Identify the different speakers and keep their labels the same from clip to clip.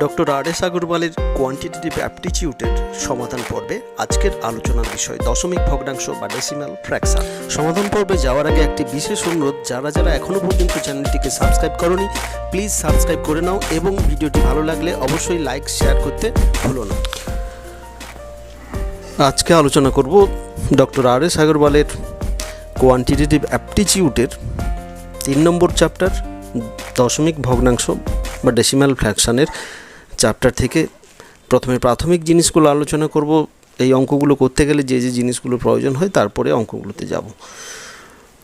Speaker 1: Doctor আর.এস. আগরওয়ালের quantitative অ্যাপটিটিউডের সমাধান পর্বে আজকের আলোচনার বিষয় দশমিক ভগ্নাংশ বা ডেসিমাল ফ্র্যাকশন। সমাধান পর্বে যাওয়ার আগে একটি বিশেষ অনুরোধ, যারা এখনও পর্যন্ত চ্যানেলটিকে সাবস্ক্রাইব করোনি প্লিজ সাবস্ক্রাইব করে নাও এবং ভিডিওটি ভালো লাগলে অবশ্যই লাইক শেয়ার করতে ভুলো না। আজকে আলোচনা করব ডক্টর আর.এস. আগরওয়ালের কোয়ান্টিটেটিভ অ্যাপটিটিউডের 3 নম্বর চ্যাপ্টার দশমিক ভগ্নাংশ বা ডেসিমাল ফ্র্যাকশানের চ্যাপ্টার থেকে। প্রথমে প্রাথমিক জিনিসগুলো আলোচনা করব, এই অঙ্কগুলো করতে গেলে যে যে জিনিসগুলো প্রয়োজন হয়, তারপরে অঙ্কগুলোতে যাব।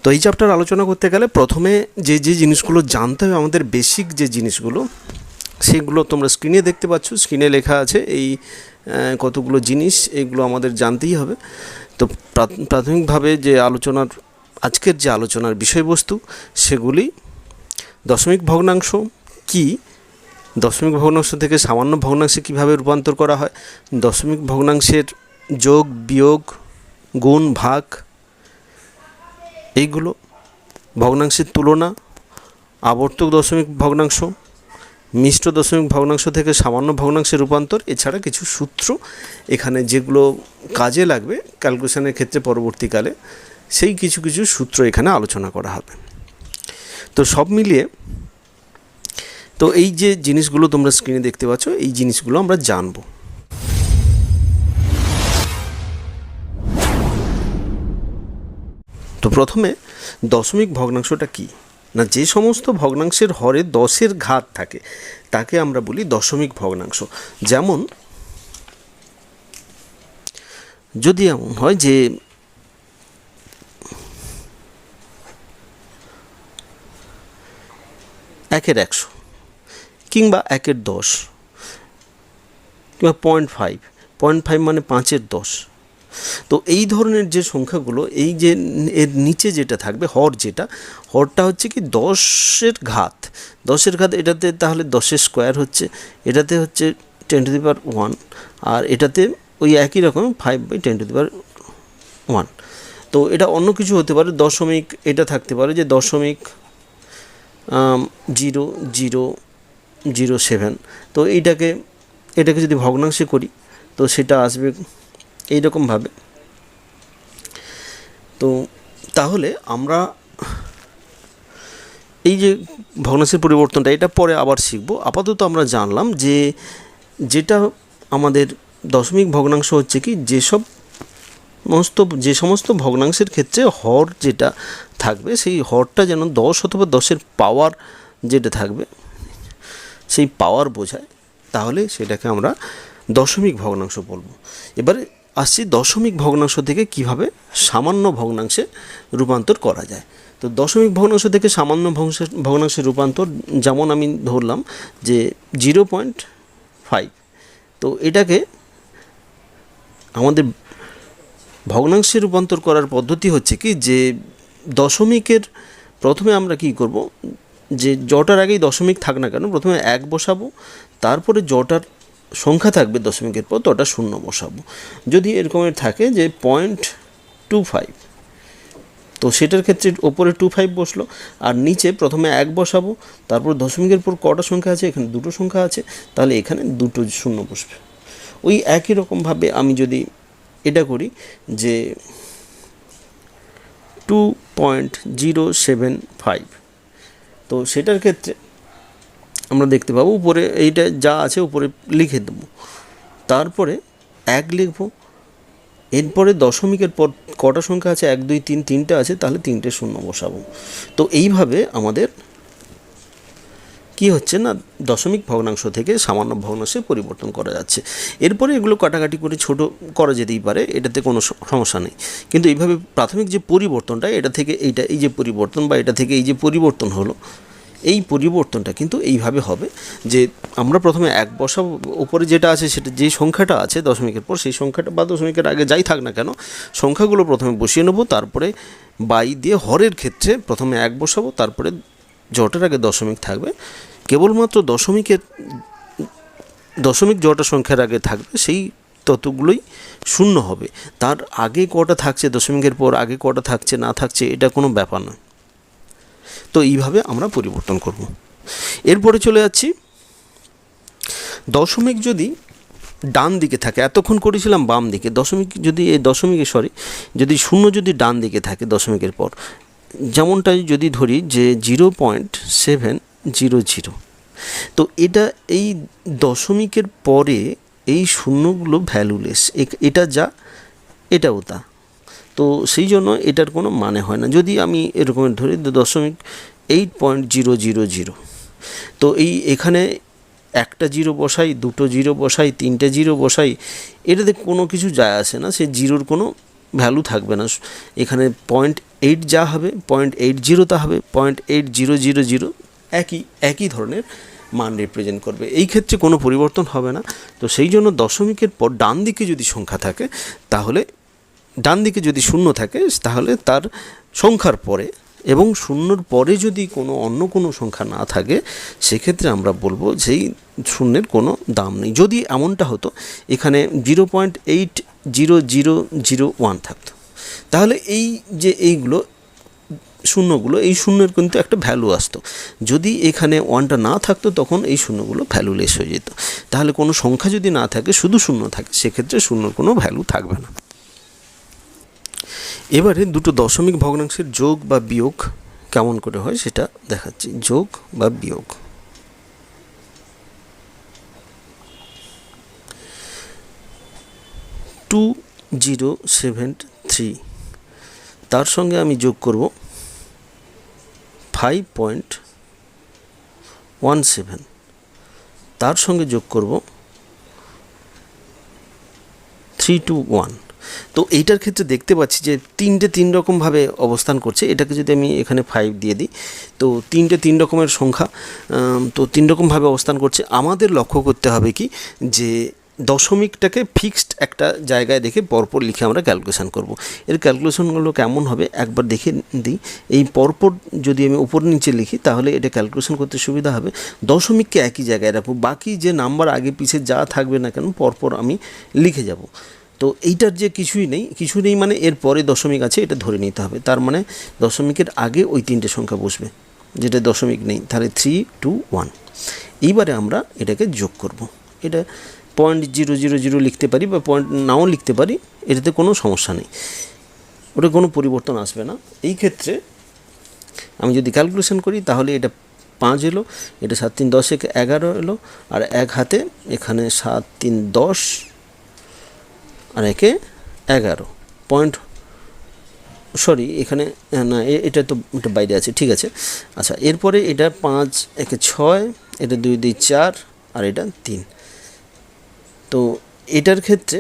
Speaker 1: তো এই চ্যাপ্টার আলোচনা করতে গেলে প্রথমে যে যে জিনিসগুলো জানতে হবে, আমাদের বেসিক যে জিনিসগুলো, সেগুলো তোমরা স্ক্রিনে দেখতে পাচ্ছ। স্ক্রিনে লেখা আছে এই কতগুলো জিনিস, এগুলো আমাদের জানতেই হবে। তো প্রাথমিকভাবে যে আলোচনার আজকের যে আলোচনার বিষয়বস্তু, সেগুলি দশমিক ভগ্নাংশ কি, দশমিক ভগ্নাংশ থেকে সামান্য ভগ্নাংশে কীভাবে রূপান্তর করা হয়, দশমিক ভগ্নাংশের যোগ বিয়োগ গুণ ভাগ, এইগুলো, ভগ্নাংশের তুলনা, আবর্তক দশমিক ভগ্নাংশ, মিশ্র দশমিক ভগ্নাংশ থেকে সামান্য ভগ্নাংশে রূপান্তর, এছাড়া কিছু সূত্র এখানে যেগুলো কাজে লাগবে ক্যালকুলেশনের ক্ষেত্রে পরবর্তীকালে, সেই কিছু কিছু সূত্র এখানে আলোচনা করা হবে। তো সব মিলিয়ে তো এই যে জিনিসগুলো তোমরা স্ক্রিনে দেখতে পাচ্ছ, এই জিনিসগুলো আমরা জানব। তো প্রথমে দশমিক ভগ্নাংশটা কি না, যে সমস্ত ভগ্নাংশের হরে 10-এর ঘাত থাকে তাকে আমরা বলি দশমিক ভগ্নাংশ। যেমন যদি এমন হয় যে 1/100 কিংবা 1/10 কিংবা 0.5 মানে 5/10। তো এই ধরনের যে সংখ্যাগুলো, এই যে এর নিচে যেটা থাকবে হর, হরটা হচ্ছে কি 10-এর ঘাত, এটাতে তাহলে 10-এর স্কোয়ার হচ্ছে, এটাতে হচ্ছে 10⁻1, আর এটাতে ওই একই রকম 5/10⁻1। তো এটা অন্য কিছু হতে পারে, দশমিক এটা থাকতে পারে যে 0.0007। তো এটাকে যদি ভগ্নাংশে করি তো সেটা আসবে এইরকমভাবে। তো তাহলে আমরা এই যে ভগ্নাংশের পরিবর্তনটা, এটা পরে আবার শিখব। আপাতত আমরা জানলাম যে যেটা আমাদের দশমিক ভগ্নাংশ হচ্ছে কি, যে সমস্ত ভগ্নাংশের ক্ষেত্রে হর যেটা থাকবে, সেই হরটা যেন 10 অথবা 10-এর পাওয়ার যেটা থাকবে সেই পাওয়ার বোঝায়, তাহলে সেটাকে আমরা দশমিক ভগ্নাংশ বলবো। এবারে আসছি দশমিক ভগ্নাংশ থেকে কিভাবে সামান্য ভগ্নাংশে রূপান্তর করা যায়। তো দশমিক ভগ্নাংশ থেকে সামান্য ভগ্নাংশে রূপান্তর, যেমন আমি ধরলাম যে 0.5। তো এটাকে আমাদের ভগ্নাংশে রূপান্তর করার পদ্ধতি হচ্ছে কি, যে দশমিকের প্রথমে আমরা কি করব, যে জটার আগেই দশমিক থাক না কেন, প্রথমে 1 বসাবো, তারপরে জটার সংখ্যা থাকবে দশমিকের পর তটা 0 বসাবো। যদি এরকমের থাকে যে 0.25, তো সেটার ক্ষেত্রে ওপরে 25 বসলো, আর নিচে প্রথমে 1 বসাবো, তারপর দশমিকের পর কটা সংখ্যা আছে, এখানে 2টো সংখ্যা আছে, তাহলে এখানে 2টো 0 বসবে। ওই একই রকমভাবে আমি যদি এটা করি যে 2.075, তো সেটার ক্ষেত্রে আমরা দেখতে পাবো উপরে এইটা যা আছে উপরে লিখে দেবো, তারপরে 1 লিখব, এরপরে দশমিকের পর কটা সংখ্যা আছে, 1 2 3, 3টে আছে, তাহলে 3টে 0 বসাবো। তো এইভাবে আমাদের কি হচ্ছে না, দশমিক ভগ্নাংশ থেকে সামান্য ভগ্নাংশে পরিবর্তন করা যাচ্ছে। এরপরে এগুলো কাটাকাটি করে ছোট করা যেতেই পারে, এটাতে কোনো সমস্যা নেই। কিন্তু এইভাবে প্রাথমিক যে পরিবর্তনটা, এটা থেকে এইটা, এই যে পরিবর্তন বা এটা থেকে এই যে পরিবর্তন হলো, এই পরিবর্তনটা কিন্তু এইভাবে হবে যে আমরা প্রথমে 1 বসাবো, উপরে যেটা আছে সেটা যে সংখ্যাটা আছে দশমিকের পর, সেই সংখ্যাটা বা দশমিকের আগে যাই থাক না কেন, সংখ্যাগুলো প্রথমে বসিয়ে নেব, তারপরে বাই দিয়ে হরের ক্ষেত্রে প্রথমে 1 বসাবো, তারপরে জটার আগে দশমিক থাকবে, কেবলমাত্র দশমিক জটা সংখ্যার আগে থাকবে, সেই ততগুলোই 0 হবে। তার আগে কটা থাকছে, দশমিকের পর আগে কটা থাকছে না থাকছে, এটা কোনো ব্যাপার নয়। তো এইভাবে আমরা পরিবর্তন করব। এরপরে চলে যাচ্ছি দশমিক যদি ডান দিকে থাকে, এতক্ষণ করেছিলাম বাম দিকে, দশমিক যদি যদি শূন্য যদি ডান দিকে থাকে দশমিকের পর, যেমনটাই যদি ধরি যে 0.700, তো এটা এই দশমিকের পরে এই শূন্যগুলো ভ্যালুলেস, এটা যা এটাও তা। তো সেই জন্য এটার কোনো মানে হয় না। যদি আমি এরকমের ধরি 0.8000, তো এখানে একটা জিরো বসাই, দুটো জিরো বসাই, তিনটে জিরো বসাই, এটাতে কোনো কিছু যায় আসে না, সে জিরোর কোনো ভ্যালু থাকবে না। এখানে 0.8 যা হবে 0.80 তা হবে, 0.8000 একই ধরনের মান রিপ্রেজেন্ট করবে। এই ক্ষেত্রে কোনো পরিবর্তন হবে না। তো সেই জন্য দশমিকের পর ডান দিকে যদি সংখ্যা থাকে, তাহলে ডান দিকে যদি শূন্য থাকে, তাহলে তার সংখ্যার পরে এবং শূন্যর পরে যদি অন্য কোনো সংখ্যা না থাকে, সেক্ষেত্রে আমরা বলবো সেই শূন্যের কোনো দাম নেই। যদি এমনটা হতো এখানে 0.800001 থাকতো, তাহলে এইগুলো শূন্যগুলো, এই শূন্যের কিন্তু একটা ভ্যালু আসতো। যদি এখানে 1টা না থাকতো, তখন এই শূন্যগুলো ভ্যালুলেস হয়ে যেত। তাহলে কোনো সংখ্যা যদি না থাকে, শুধু শূন্য থাকে, সেক্ষেত্রে শূন্যর কোনো ভ্যালু থাকবে না। এবারে দুটো দশমিক ভগ্নাংশের যোগ বা বিয়োগ কেমন করে হয় সেটা দেখাচ্ছি। যোগ বা বিয়োগ, টু 0.7 তার সঙ্গে আমি যোগ করব 5.17, তার সঙ্গে যোগ করব 321। তো এইটার ক্ষেত্রে দেখতে পাচ্ছি যে তিন রকমভাবে অবস্থান করছে। এটাকে যদি আমি এখানে 5 দিয়ে দিই, তো তিন রকমের সংখ্যা, তো 3 রকমভাবে অবস্থান করছে। আমাদের লক্ষ্য করতে হবে কি, যে দশমিকটাকে ফিক্সড একটা জায়গায় দেখে পরপর লিখে আমরা ক্যালকুলেশন করব। এর ক্যালকুলেশনগুলো কেমন হবে একবার দেখে দিই। এই পরপর যদি আমি উপর নিচে লিখি, তাহলে এটা ক্যালকুলেশন করতে সুবিধা হবে। দশমিককে একই জায়গায় রাখবো, বাকি যে নাম্বার আগে পিছিয়ে যা থাকবে না কেন পরপর আমি লিখে যাব। তো এইটার যে কিছু নেই মানে এর পরে দশমিক আছে, এটা ধরে নিতে হবে। তার মানে দশমিকের আগে ওই 3টে সংখ্যা বসবে, যেটা দশমিক নেই। তাহলে 321। এইবারে আমরা এটাকে যোগ করব। এটা 0.000 লিখতে পারি বা পয়েন্ট নাও লিখতে পারি, এটাতে কোনো সমস্যা নেই, ওটা কোনো পরিবর্তন আসবে না। এই ক্ষেত্রে আমি যদি ক্যালকুলেশন করি, তাহলে এটা 5 এলো, এটা 7 3 10 11 এলো, আর এক হাতে এখানে 7 3 10 আর 11 পয়েন্ট, সরি এখানে না, এটা তো এটা বাইরে আছে, ঠিক আছে। আচ্ছা, এরপরে এটা 5 1 6, এটা 2 2 4, আর এটা 3। তো এটার ক্ষেত্রে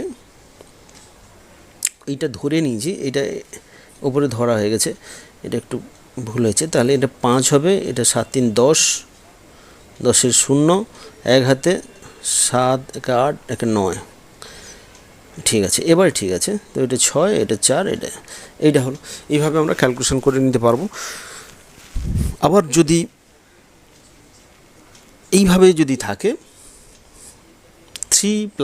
Speaker 1: এইটা ধরে নিয়েছি, এটা উপরে ধরা হয়ে গেছে, এটা একটু ভুল হয়েছে। তাহলে এটা 5 হবে, এটা 7 3 10, 10 0, এক হাতে 7 1 8 1 9, ঠিক আছে। এবারে ঠিক আছে, তো এটা 6, এটা 4, এইটা হলো। এইভাবে আমরা ক্যালকুলেশন করে নিতে পারবো। আবার যদি এইভাবে যদি থাকে 3 +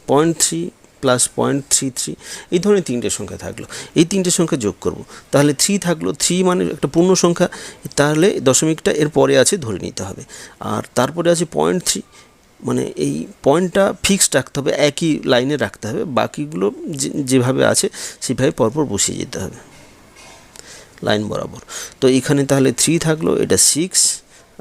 Speaker 1: 0.3 + 0.33, এই ধরনের 3টে সংখ্যা থাকলো, এই 3টে সংখ্যা যোগ করব। তাহলে 3 থাকলো, 3 মানে একটা পূর্ণ সংখ্যা, তাহলে দশমিকটা এর পরে আছে ধরে নিতে হবে। আর তারপরে আছে 0.3, মানে এই পয়েন্টটা ফিক্সড রাখতে হবে, একই লাইনে রাখতে হবে, বাকিগুলো যেভাবে আছে সেভাবে পরপর বসিয়ে যেতে হবে লাইন বরাবর। তো এখানে তাহলে 3 থাকলো, এটা 6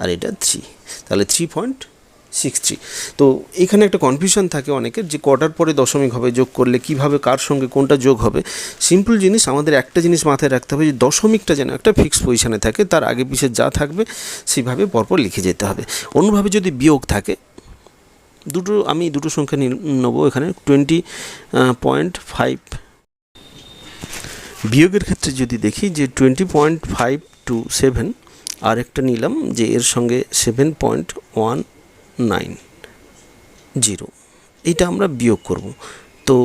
Speaker 1: আর এটা 3, তাহলে 3.63। তো এখানে একটা কনফিউশন থাকে অনেকের, যে কটার পরে দশমিক হবে, যোগ করলে কিভাবে কার সঙ্গে কোনটা যোগ হবে। সিম্পল জিনিস, আমাদের একটা জিনিস মাথায় রাখতে হবে, যে দশমিকটা যেন একটা ফিক্সড পজিশানে থাকে, তার আগে পিছিয়ে যা থাকবে সেভাবে পরপর লিখে যেতে হবে। অন্যভাবে যদি বিয়োগ থাকে, আমি দুটো সংখ্যা নেব এখানে 20.5। বিয়োগের ক্ষেত্রে যদি দেখি যে 20.527, আর একটা নিলাম যে এর সঙ্গে 7.190, এইটা আমরা বিয়োগ করব। তো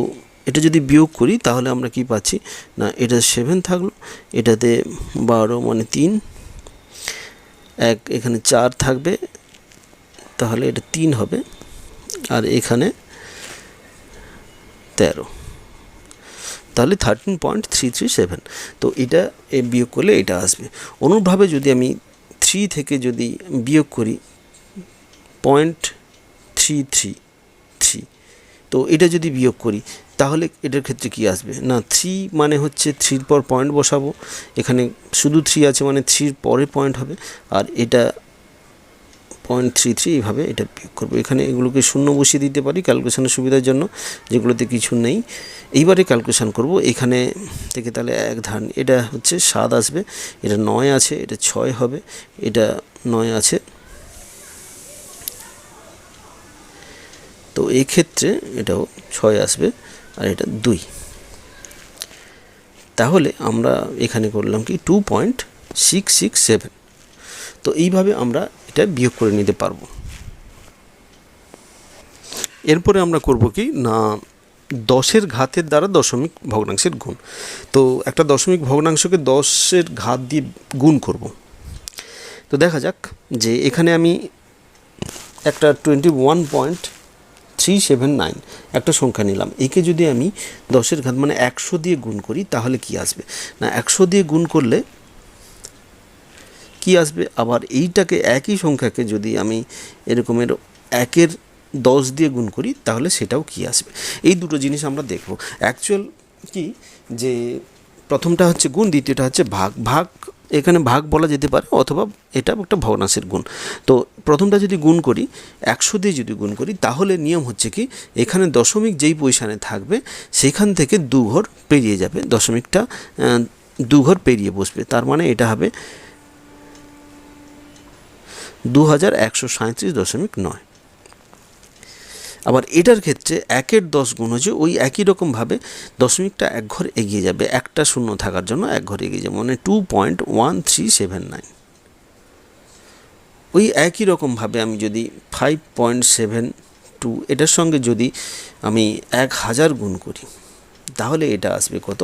Speaker 1: এটা যদি বিয়োগ করি, তাহলে আমরা কি পাচ্ছি না, এটা 7 থাকলো, এটাতে 12 মানে 3, এখানে 4 থাকবে, তাহলে এটা 3 হবে, আর এখানে 13, তাহলে 13.337। তো এটা বিয়োগ করলে এটা আসবে। অনুরূপভাবে যদি আমি 3 থেকে যদি বিয়োগ করি 3 3। তো এটা যদি বিয়োগ করি তাহলে এটার ক্ষেত্রে কি আসবে না 3 মানে হচ্ছে 3 পর পয়েন্ট বসাবো, এখানে শুধু 3 আছে মানে 3 পরে পয়েন্ট হবে, আর এটা 0.33 এইভাবে এটা বিয়োগ করবো। এখানে এগুলোকে শূন্য বসিয়ে দিতে পারি ক্যালকুলেশনের সুবিধার জন্য, যেগুলোতে কিছু নেই। এইবারে ক্যালকুলেশন করব এখানে থেকে, তাহলে এক ধান এটা হচ্ছে 7 আসবে, এটা 9 আছে, এটা 6 হবে, এটা 9 আছে। তো এই ক্ষেত্রে এটাও 6 আসবে, আর এটা 2। তাহলে আমরা এখানে করলাম কি 2.667। তো এইভাবে আমরা এটা বিয়োগ করে নিতে পারবো। এরপরে আমরা করব কি না 10-এর ঘাতের দ্বারা দশমিক ভগ্নাংশের গুণ। তো একটা দশমিক ভগ্নাংশকে 10-এর ঘাত দিয়ে গুণ করব। তো দেখা যাক যে এখানে আমি একটা 21.379 একটা সংখ্যা নিলাম, একে যদি আমি 10-এর ঘাত মানে 100 দিয়ে গুণ করি তাহলে কি আসবে না 100 দিয়ে গুণ করলে কি আসবে, আবার এইটাকে একই সংখ্যাকে যদি আমি এরকমের 1-এর 10 দিয়ে গুণ করি তাহলে সেটাও কি আসবে। এই দুটো জিনিস আমরা দেখব। অ্যাকচুয়াল কি যে প্রথমটা হচ্ছে গুণ, দ্বিতীয়টা হচ্ছে ভাগ। ভাগ এখানে ভাগ বলা যেতে পারে, অথবা এটা একটা ভগ্নাংশের গুণ। তো প্রথমটা যদি গুণ করি 100 দিয়ে যদি গুণ করি তাহলে নিয়ম হচ্ছে কি এখানে দশমিক যেই পজিশানে থাকবে সেখান থেকে 2 ঘর পেরিয়ে যাবে, দশমিকটা 2 ঘর পেরিয়ে বসবে, তার মানে এটা হবে 2137.9। আবার এটার ক্ষেত্রে 1-এর 10 গুণ হচ্ছে ওই একই রকমভাবে দশমিকটা 1 ঘর এগিয়ে যাবে, একটা শূন্য থাকার জন্য 1 ঘর এগিয়ে যাবে, মানে 2.1379। ওই একই রকমভাবে আমি যদি 5.72 এটার সঙ্গে যদি আমি 1000 গুণ করি তাহলে এটা আসবে কত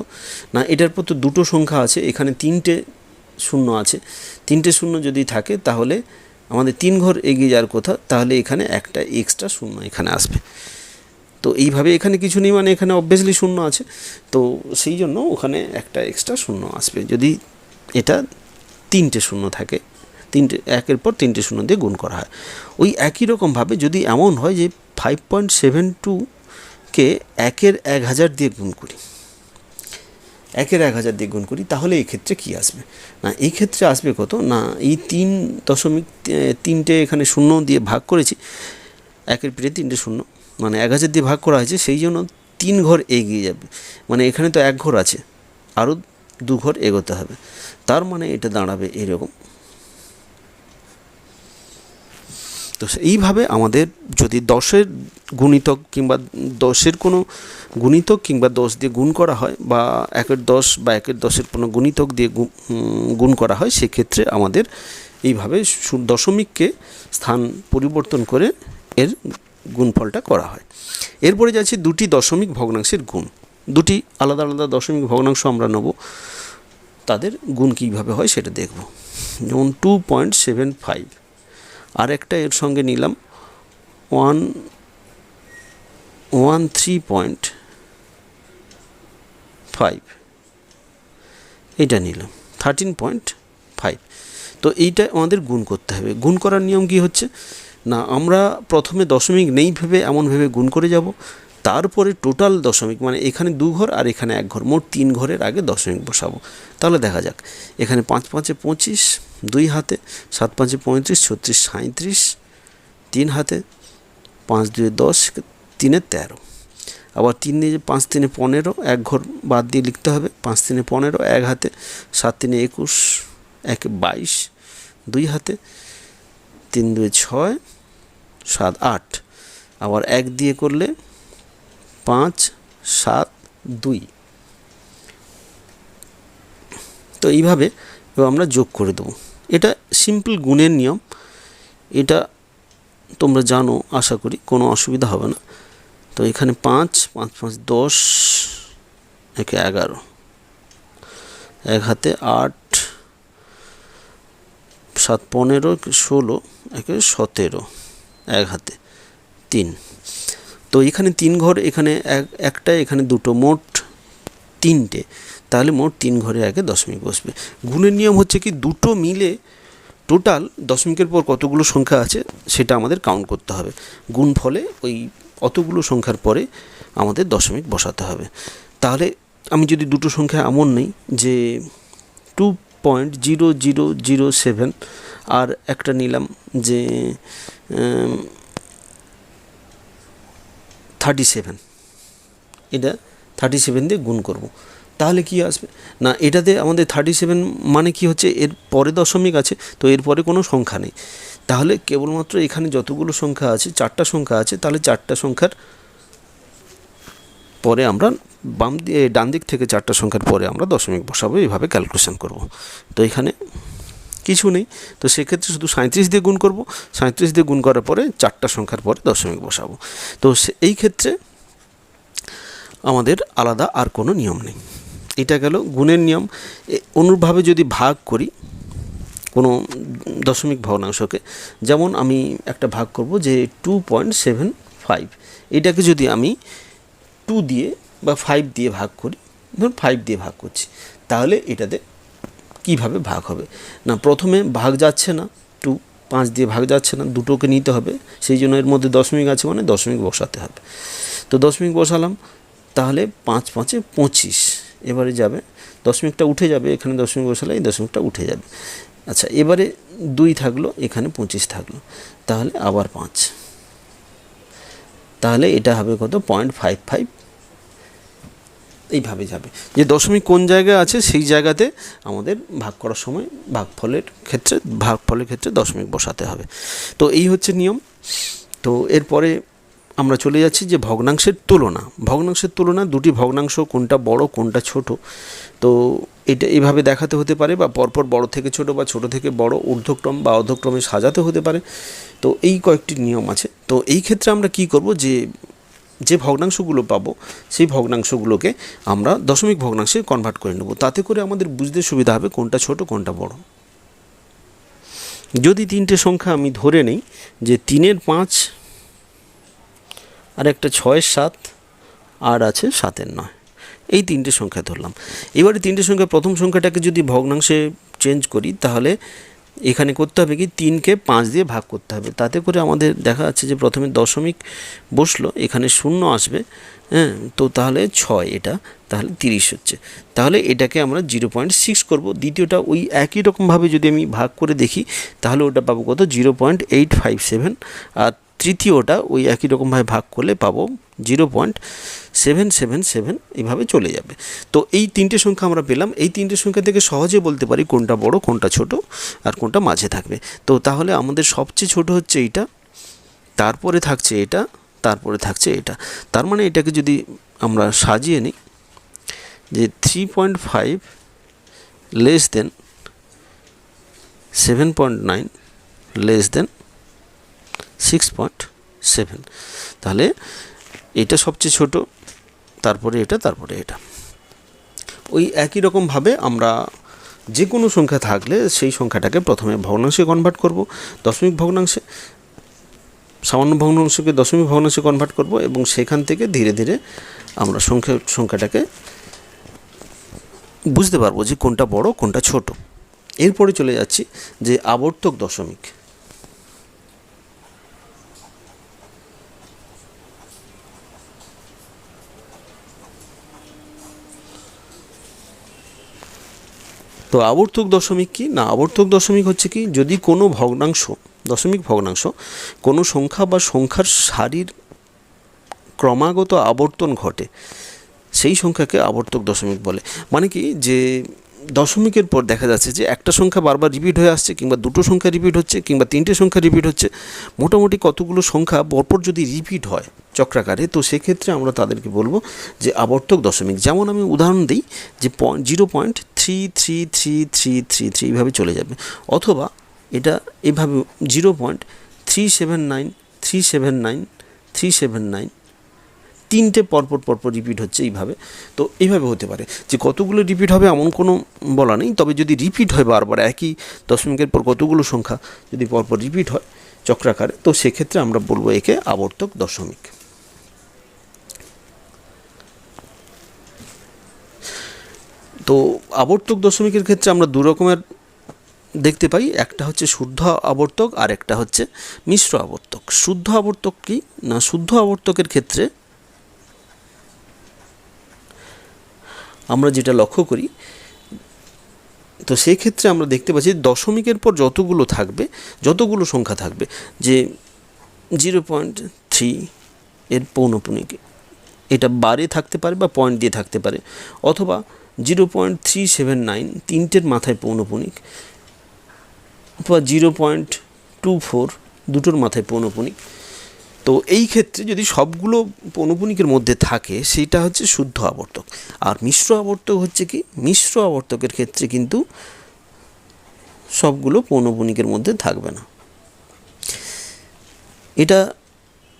Speaker 1: না, এটার পর তো দুটো সংখ্যা আছে, এখানে 3টে শূন্য আছে, 3টে শূন্য যদি থাকে তাহলে আমাদের 3 ঘর এগিয়ে যাওয়ার কথা, তাহলে এখানে একটা এক্সট্রা শূন্য এখানে আসবে। তো এইভাবে এখানে কিছু নেই মানে এখানে অবভিয়াসলি শূন্য আছে, তো সেই জন্য ওখানে একটা এক্সট্রা শূন্য আসবে যদি এটা 3টে শূন্য থাকে, 3টে 1-এর পর 3টে শূন্য দিয়ে গুণ করা হয়। ওই একই রকমভাবে যদি এমন হয় যে 5.72কে 1-এর 1000 দিয়ে গুণ করি, 1-এর 1000 দিয়ে গুণ করি তাহলে এই ক্ষেত্রে কি আসবে না, এই ক্ষেত্রে আসবে কত না এই 3.3টে এখানে শূন্য দিয়ে ভাগ করেছি, 1-এর পিঠে 3টে শূন্য মানে 1000 দিয়ে ভাগ করা হয়েছে, সেই জন্য 3 ঘর এগিয়ে যাবে, মানে এখানে তো 1 ঘর আছে, আরও 2 ঘর এগোতে হবে, তার মানে এটা দাঁড়াবে এরকম। তো এইভাবে আমাদের যদি 10-এর গুণিতক কিংবা 10-এর কোনো গুণিতক কিংবা 10 দিয়ে গুণ করা হয়, বা 1-এর 10 বা 1-এর 10-এর কোনো গুণিতক দিয়ে গুণ করা হয়, সেক্ষেত্রে আমাদের এইভাবে দশমিককে স্থান পরিবর্তন করে এর গুণফলটা করা হয়। এরপরে যাচ্ছে দুটি দশমিক ভগ্নাংশের গুণ। দুটি আলাদা আলাদা দশমিক ভগ্নাংশ আমরা নেব, তাদের গুণ কীভাবে হয় সেটা দেখব। যেমন 2.75, আর একটা এর সঙ্গে নিলাম 113.5, এইটা নিলাম 13.5। তো এইটা আমাদের গুণ করতে হবে। গুণ করার নিয়ম কি হচ্ছে না, আমরা প্রথমে দশমিক নেই ভেবে এমন ভেবে গুণ করে যাব, তারপরে টোটাল দশমিক মানে এখানে 2 ঘর আর এখানে 1 ঘর, মোট 3 ঘরের আগে দশমিক বসাবো। তাহলে দেখা যাক এখানে 5×5 = 25, 2 হাতে, 7×5 = 35, 36, 37, 3 হাতে, 5×2 = 10, 3 × 13, আবার 3 দিয়ে 5×3 = 15, 1 ঘর বাদ দিয়ে লিখতে হবে, 5×3 = 15, 1 হাতে, 7×3 = 21, 1 × 22, 2 হাতে, 3×2 = 6, 7, 8, আবার 1 দিয়ে করলে 5, 7, 2। তো এইভাবে আমরা যোগ করে দেবো। এটা সিম্পল গুণের নিয়ম, এটা তোমরা জানো, আশা করি কোনো অসুবিধা হবে না। তো এখানে 5, 5, 5, 10, 1 × 11, 1 হাতে 8, 7, 15, 16, 1 × 17, 1 হাতে 3। তো এখানে 3 ঘর, এখানে একটা, এখানে দুটো, মোট 3টে, তাহলে মোট 3 ঘরে আগে দশমিক বসবে। গুণের নিয়ম হচ্ছে কি দুটো মিলে টোটাল দশমিকের পর কতগুলো সংখ্যা আছে সেটা আমাদের কাউন্ট করতে হবে, গুণফলে ওই অতগুলো সংখ্যার পরে আমাদের দশমিক বসাতে হবে। তাহলে আমি যদি দুটো সংখ্যা এমন নেই যে 2.0007 আর একটা নিলাম যে 37, এটা 37 দিয়ে গুণ করব, তাহলে কি আসবে না, এটাতে আমাদের 37 মানে কি হচ্ছে, এর পরে দশমিক আছে, তো এর পরে কোনো সংখ্যা নেই। তাহলে কেবলমাত্র এখানে যতগুলো সংখ্যা আছে, 4টা সংখ্যা আছে, তাহলে 4টা সংখ্যার পরে আমরা ডান দিক থেকে 4টা সংখ্যার পরে আমরা দশমিক বসাবো, এইভাবে ক্যালকুলেশন করব। তো এখানে কিছু নেই, তো সেক্ষেত্রে শুধু 37 দিয়ে গুণ করব, 37 দিয়ে গুণ করার পরে 4টা সংখ্যার পরে দশমিক বসাবো। তো এই ক্ষেত্রে আমাদের আলাদা আর কোনো নিয়ম নেই। এটা গেল গুণের নিয়ম। অনুরূপভাবে যদি ভাগ করি কোনো দশমিক ভগ্নাংশকে, যেমন আমি একটা ভাগ করব যে 2.75, এটাকে যদি আমি 2 দিয়ে বা 5 দিয়ে ভাগ করি, ধরুন 5 দিয়ে ভাগ করছি, তাহলে এটাতে কিভাবে ভাগ হবে না, প্রথমে ভাগ যাচ্ছে না, 5 দিয়ে ভাগ যাচ্ছে না, দুটোকে নিতে হবে, সেই জন্য এর মধ্যে দশমিক আছে মানে দশমিক বসাতে হবে। তো দশমিক বসালাম, তাহলে 5 5 25, এবারে যাবে দশমিকটা উঠে যাবে, এখানে দশমিক বসালে এই দশমিকটা উঠে যাবে। আচ্ছা, এবারে 2 থাকলো, এখানে 25 থাকলো, তাহলে আবার 5, তাহলে এটা হবে কত 0.55, এইভাবে যাবে। যে দশমিক কোন জায়গায় আছে সেই জায়গাতে আমাদের ভাগ করার সময় ভাগফলের ক্ষেত্রে দশমিক বসাতে হবে। তো এই হচ্ছে নিয়ম। তো এরপরে আমরা চলে যাচ্ছি যে ভগ্নাংশের তুলনা দুটি ভগ্নাংশ কোনটা বড় কোনটা ছোট। তো এটা এইভাবে দেখাতে হতে পারে, বা পরপর বড় থেকে ছোট বা ছোট থেকে বড়, ঊর্ধ্বক্রম বা অধঃক্রমে সাজাতে হতে পারে। তো এই কয়েকটি নিয়ম আছে। তো এই ক্ষেত্রে আমরা কি করব, যে ভগ্নাংশগুলো পাবো সেই ভগ্নাংশগুলোকে আমরা দশমিক ভগ্নাংশে কনভার্ট করে নেব, তাতে করে আমাদের বুঝতে সুবিধা হবে কোনটা ছোট কোনটা বড়। যদি 3টে সংখ্যা আমি ধরে নেই যে 3-এর 5 আর একটা 6-এর 7 আর আছে 7-এর 9, এই 3টে সংখ্যা ধরলাম। এবারে 3টে সংখ্যা প্রথম সংখ্যাটাকে যদি ভগ্নাংশে চেঞ্জ করি, তাহলে এখানে করতে হবে কি 3কে 5 দিয়ে ভাগ করতে হবে, তাতে করে আমাদের দেখা যাচ্ছে যে প্রথমে দশমিক বসলো, এখানে 0 আসবে, হ্যাঁ, তো তাহলে 6, এটা তাহলে 30 হচ্ছে, তাহলে এটাকে আমরা 0.6 করব। দ্বিতীয়টা ওই একই রকমভাবে যদি আমি ভাগ করে দেখি, তাহলে ওটা পাবো কত 0.857, আর তৃতীয়টা ওই একই রকমভাবে ভাগ করলে পাবো 0.777, এইভাবে চলে যাবে। তো এই 3টে সংখ্যা আমরা পেলাম। এই 3টে সংখ্যা থেকে সহজে বলতে পারি কোনটা বড় কোনটা ছোট আর কোনটা মাঝে থাকবে। তো তাহলে আমাদের সবচেয়ে ছোট হচ্ছে এইটা, তারপরে থাকছে এটা, তারপরে থাকছে এটা। তার মানে এটাকে যদি আমরা সাজিয়ে নিই যে 3.5 লেস দেন 7.9 লেস দেন 6.7, তাহলে এটা সবচেয়ে ছোট, তারপরে এটা, তারপরে এটা। ওই একই রকমভাবে আমরা যে কোনো সংখ্যা থাকলে সেই সংখ্যাটাকে প্রথমে ভগ্নাংশে কনভার্ট করব, দশমিক ভগ্নাংশে, সামান্য ভগ্নাংশকে দশমিক ভগ্নাংশে কনভার্ট করব, এবং সেখান থেকে ধীরে ধীরে আমরা সংখ্যাটাকে বুঝতে পারবো যে কোনটা বড় কোনটা ছোট। এরপরে চলে যাচ্ছি যে আবর্তক দশমিক। তো আবর্তক দশমিক কি না, আবর্তক দশমিক হচ্ছে কি, যদি কোনো ভগ্নাংশ, দশমিক ভগ্নাংশ, কোনো সংখ্যা বা সংখ্যার সারির ক্রমাগত আবর্তন ঘটে, সেই সংখ্যাকে আবর্তক দশমিক বলে। মানে কি, যে দশমিকের পর দেখা যাচ্ছে যে একটা সংখ্যা বারবার রিপিট হয়ে আসছে, কিংবা দুটো সংখ্যা রিপিট হচ্ছে, কিংবা 3টে সংখ্যা রিপিট হচ্ছে, মোটামুটি কতগুলো সংখ্যা পরপর যদি রিপিট হয় চক্রাকারে, তো সেক্ষেত্রে আমরা তাদেরকে বলবো যে আবর্তক দশমিক। যেমন আমি উদাহরণ দিই যে 0.33333 এইভাবে চলে যাবে, অথবা এটা এভাবে 0.379 3টে পরপর রিপিট হচ্ছে এইভাবে। তো এইভাবে হতে পারে যে কতগুলো রিপিট হবে এমন কোনো বলা নেই, তবে যদি রিপিট হয় বারবার একই দশমিকের পর কতগুলো সংখ্যা যদি পরপর রিপিট হয় চক্রাকারে, তো সেক্ষেত্রে আমরা বলবো একে আবর্তক দশমিক। তো আবর্তক দশমিকের ক্ষেত্রে আমরা দু রকমের দেখতে পাই, একটা হচ্ছে শুদ্ধ আবর্তক আর একটা হচ্ছে মিশ্র আবর্তক। শুদ্ধ আবর্তক কি না, শুদ্ধ আবর্তকের ক্ষেত্রে আমরা যেটা লক্ষ্য করি, তো সেই ক্ষেত্রে আমরা দেখতে পাচ্ছি দশমিকের পর যতগুলো সংখ্যা থাকবে, যে 0.3 এর পৌনপুনিক, এটা বারে থাকতে পারে বা পয়েন্ট দিয়ে থাকতে পারে, অথবা 0.379 তিনটের মাথায় পৌনপুনিক, অথবা 0.24 দুটোর মাথায় পৌনপুনিক। তো এই ক্ষেত্রে যদি সবগুলো পৌনপুনিকের মধ্যে থাকে সেইটা হচ্ছে শুদ্ধ আবর্তক। আর মিশ্র আবর্তক হচ্ছে কি, মিশ্র আবর্তকের ক্ষেত্রে কিন্তু সবগুলো পৌনপুনিকের মধ্যে থাকবে না।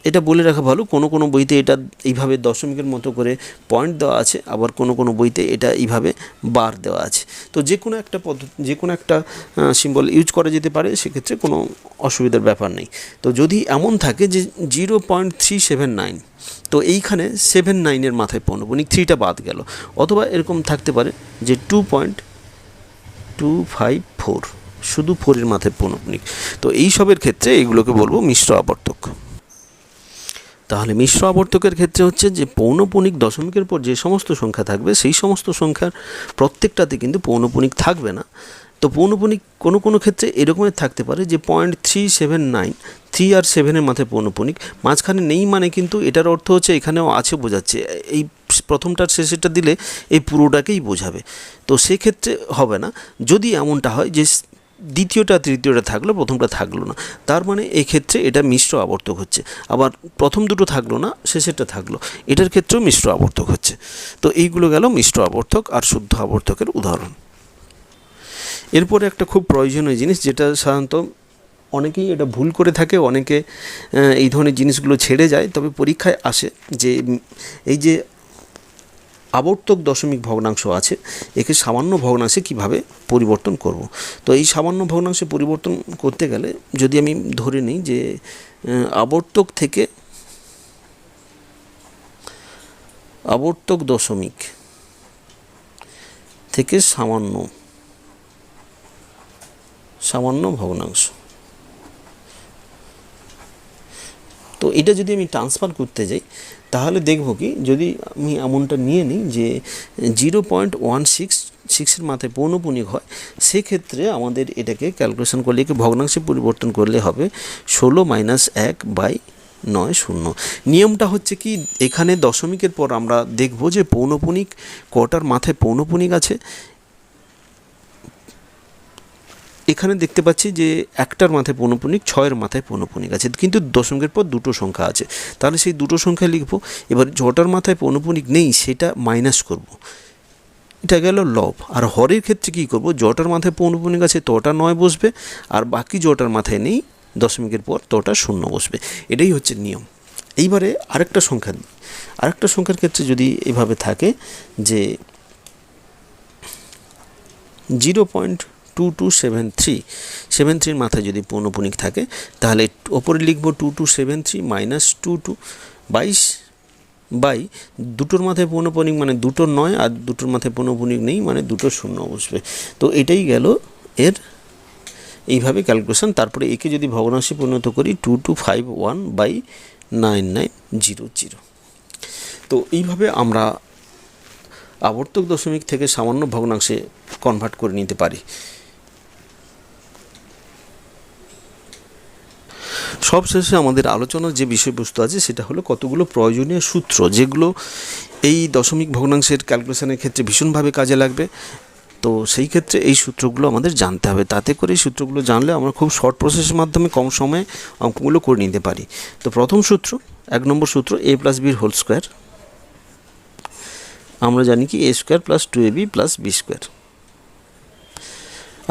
Speaker 1: এটা বলে রাখা ভালো, কোনো বইতে এটা এইভাবে দশমিকের মতো করে পয়েন্ট দেওয়া আছে, আবার কোনো বইতে এটা এইভাবে বার দেওয়া আছে। তো যে কোনো একটা সিম্বল ইউজ করা যেতে পারে, সেক্ষেত্রে কোনো অসুবিধার ব্যাপার নেই। তো যদি এমন থাকে যে 0.379, তো এইখানে 79-এর মাথায় পৌনপুনিক, 3টা বাদ গেল, অথবা এরকম থাকতে পারে যে 2.254 শুধু 4-এর মাথায় পৌনপুনিক। তো এইসবের ক্ষেত্রে এইগুলোকে বলবো মিশ্র আবর্তক। তাহলে মিশ্র আবর্তকের ক্ষেত্রে হচ্ছে যে পৌনপুনিক দশমিকের পর যে সমস্ত সংখ্যা থাকবে সেই সমস্ত সংখ্যার প্রত্যেকটাতে কিন্তু পৌনপুনিক থাকবে না। তো পৌনপুনিক কোনো ক্ষেত্রে এরকমের থাকতে পারে যে 0.379, 3 আর 7-এর মাথায় পৌনপুনিক, মাঝখানে নেই মানে কিন্তু এটার অর্থ হচ্ছে এখানেও আছে বোঝাচ্ছে, এই প্রথমটার শেষেরটা দিলে এই পুরোটাকেই বোঝাবে। তো সেক্ষেত্রে হবে না। যদি এমনটা হয় যে দ্বিতীয়টা তৃতীয়টা থাকলো, প্রথমটা থাকলো না, তার মানে এক্ষেত্রে এটা মিশ্র আবর্তক হচ্ছে। আবার প্রথম দুটো থাকলো না, শেষেরটা থাকলো, এটার ক্ষেত্রেও মিশ্র আবর্তক হচ্ছে। তো এইগুলো গেল মিশ্র আবর্তক আর শুদ্ধ আবর্তকের উদাহরণ। এরপরে একটা খুব প্রয়োজনীয় জিনিস, যেটা সাধারণত অনেকেই এটা ভুল করে থাকে, অনেকে এই ধরনের জিনিসগুলো ছেড়ে যায়, তবে পরীক্ষায় আসে যে এই যে আবর্তক দশমিক ভগ্নাংশ আছে, একে সামান্য ভগ্নাংশে কিভাবে পরিবর্তন করব। তো এই সামান্য ভগ্নাংশে পরিবর্তন করতে গেলে যদি আমি ধরে নিই যে আবর্তক থেকে আবর্তক দশমিক থেকে সামান্য ভগ্নাংশ, তো এটা যদি আমি ট্রান্সফার করতে যাই তাহলে দেখব কি, যদি আমি এমনটা নিয়ে নিই যে 0.166-এর মাথায় পৌনপুনিক হয়, সেক্ষেত্রে আমাদের এটাকে ক্যালকুলেশন করলে, একে ভগ্নাংশে পরিবর্তন করলে হবে 16-1/9 নিয়মটা হচ্ছে কি, এখানে দশমিকের পর আমরা দেখব যে পৌনপুনিক কটার মাথায় পৌনপুনিক আছে। এখানে দেখতে পাচ্ছি যে একটার মাথায় পৌনপুনিক, 6-এর মাথায় পৌনপুনিক আছে, কিন্তু দশমিকের পর দুটো সংখ্যা আছে, তাহলে সেই দুটো সংখ্যা লিখব। এবার যটার মাথায় পৌনপুনিক নেই সেটা মাইনাস করব, এটা গেল লব। আর হরের ক্ষেত্রে কী করব, যটার মাথায় পৌনপুনিক আছে তটা 9 বসবে, আর বাকি যটার মাথায় নেই দশমিকের পর তটা 0 বসবে। এটাই হচ্ছে নিয়ম। এইবারে আরেকটা সংখ্যার ক্ষেত্রে যদি এভাবে থাকে যে 0.2273 মাথায় যদি পৌনপুনিক থাকে, তাহলে ওপরে লিখব 2273 মাইনাস 22 বাই দুটোর মাথায় পৌনপুনিক মানে দুটোর 9, আর দুটোর মাথায় পৌনপুনিক নেই মানে দুটো 0 বসবে। তো এটাই গেল এর এইভাবে ক্যালকুলেশন। তারপরে একে যদি ভগ্নাংশে পরিণত করি 2251/9900। তো এইভাবে আমরা আবর্তক দশমিক থেকে সামান্য ভগ্নাংশে কনভার্ট করে নিতে পারি। সবশেষে আমাদের আলোচনার যে বিষয়বস্তু আছে সেটা হলো কতগুলো প্রয়োজনীয় সূত্র, যেগুলো এই দশমিক ভগ্নাংশের ক্যালকুলেশনের ক্ষেত্রে ভীষণভাবে কাজে লাগবে। তো সেই ক্ষেত্রে এই সূত্রগুলো আমাদের জানতে হবে, তাতে করে এই সূত্রগুলো জানলে আমরা খুব শর্ট প্রসেসের মাধ্যমে কম সময়ে অঙ্কগুলো করে নিতে পারি। তো প্রথম সূত্র, 1 নম্বর সূত্র, a+b² আমরা জানি কি a² + 2ab + b²।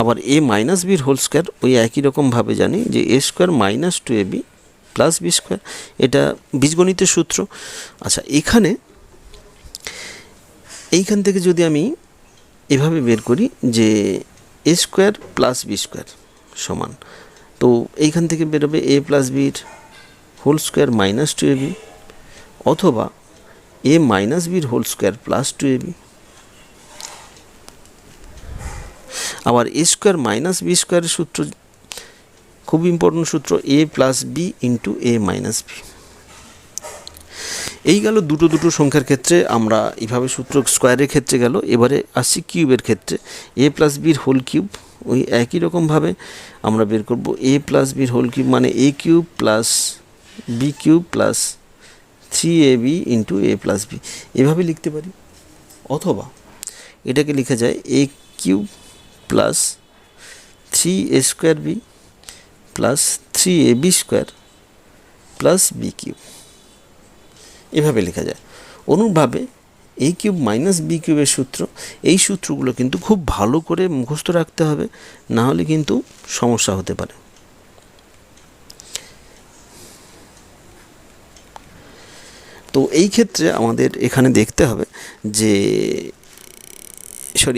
Speaker 1: আবার a-b² ওই একই রকমভাবে জানি যে a² - 2ab + b², এটা বীজগণিতের সূত্র। আচ্ছা, এইখান থেকে যদি আমি এভাবে বের করি যে a² + b² সমান, তো এইখান থেকে বেরোবে a+b² - 2ab, অথবা a-b² + 2ab। আবার এ স্কোয়ার মাইনাস বি স্কোয়ারের সূত্র, খুব ইম্পর্টেন্ট সূত্র, এ plus B into A minus B. এই গেল দুটো সংখ্যার ক্ষেত্রে আমরা এইভাবে সূত্র স্কোয়ারের ক্ষেত্রে গেল। এবারে আসছি কিউবের ক্ষেত্রে, এ প্লাস বির হোল কিউব, ওই একই রকমভাবে আমরা বের করব এ প্লাস বির হোল কিউব মানে A cube plus B cube plus 3ab into A plus B, এভাবে লিখতে পারি। অথবা এটাকে লেখা যায় A cube plus 3a square B plus 3ab square plus B cube, এভাবে লেখা যায়। অনুরূপভাবে এ কিউব মাইনাস বি কিউবের সূত্র, এই সূত্রগুলো কিন্তু খুব ভালো করে মুখস্থ রাখতে হবে, না হলে কিন্তু সমস্যা হতে পারে। তো এই ক্ষেত্রে আমাদের এখানে দেখতে হবে যে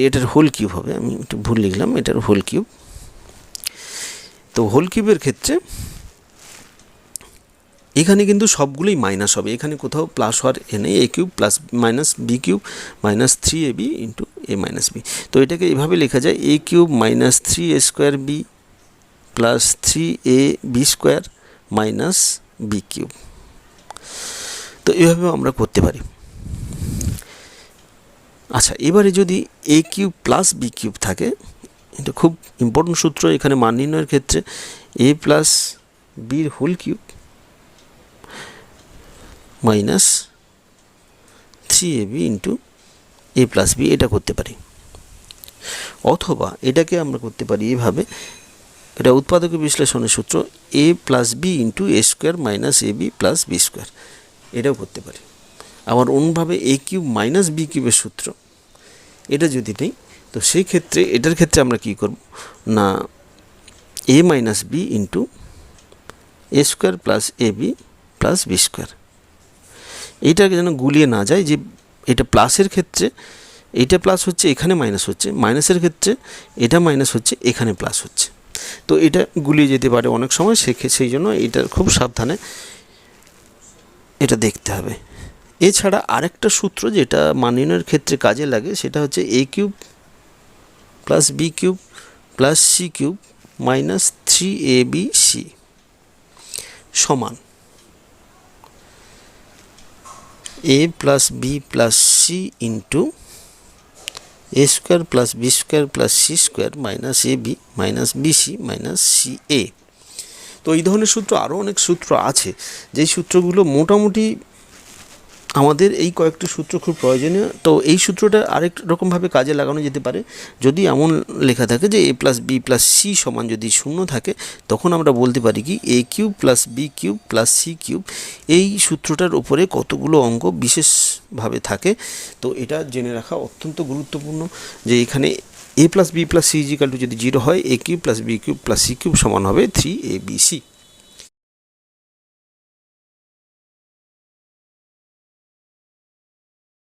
Speaker 1: এটার হোল কিউব হবে, আমি একটু ভুল লিখলাম, এটার হোল কিউব। তো হোল কিউবের ক্ষেত্রে এখানে কিন্তু সবগুলোই মাইনাস হবে, এখানে কোথাও প্লাস হওয়ার নেই। A cube plus minus B cube minus 3ab into A minus B. তো এটাকে এভাবে লেখা যায় A cube minus 3a square B plus 3ab square minus B cube. তো এভাবেও আমরা করতে পারি। আচ্ছা, এবারে যদি A cube plus B cube থাকে, এটা খুব ইম্পর্টেন্ট সূত্র এখানে মান নির্ণয়ের ক্ষেত্রে, এ প্লাস বির whole cube minus 3ab into A plus B, এটা করতে পারি। অথবা এটাকে আমরা করতে পারি এভাবে, এটা উৎপাদক বিশ্লেষণের সূত্র, এ plus B into A square minus A B plus B square, এটাও করতে পারি। আবার অন্যভাবে এ কিউব মাইনাস বি কিউবের সূত্র, এটা যদি নেই, তো সেই ক্ষেত্রে এটার ক্ষেত্রে আমরা কি করব না, এ minus B into A square plus A B plus B square. এইটাকে যেন গুলিয়ে না যায়, যে এটা প্লাসের ক্ষেত্রে এইটা প্লাস হচ্ছে, এখানে মাইনাস হচ্ছে, মাইনাসের ক্ষেত্রে এটা মাইনাস হচ্ছে, এখানে প্লাস হচ্ছে। তো এটা গুলিয়ে যেতে পারে অনেক সময়, সেই জন্য এটা খুব সাবধানে এটা দেখতে হবে। এছাড়া আরেকটা সূত্র যেটা মান নির্ণয়ের ক্ষেত্রে কাজে লাগে, সেটা হচ্ছে A cube plus B cube plus C cube minus 3abc সমান A plus B plus C into A square plus B square plus C square minus A B minus BC minus C A. তো এই ধরনের সূত্র আরও অনেক সূত্র আছে, যেই সূত্রগুলো মোটামুটি আমাদের এই কয়েকটি সূত্র খুব প্রয়োজনীয়। তো এই সূত্রটা আরেক রকমভাবে কাজে লাগানো যেতে পারে, যদি এমন লেখা থাকে যে A plus B plus C সমান যদি শূন্য থাকে, তখন আমরা বলতে পারি কি A cube plus B cube plus C cube. এই সূত্রটার উপরে কতগুলো অঙ্ক বিশেষভাবে থাকে, তো এটা জেনে রাখা অত্যন্ত গুরুত্বপূর্ণ যে এখানে A plus B plus C is equal to যদি 0 হয়, A cube plus B cube plus C cube সমান হবে 3abc।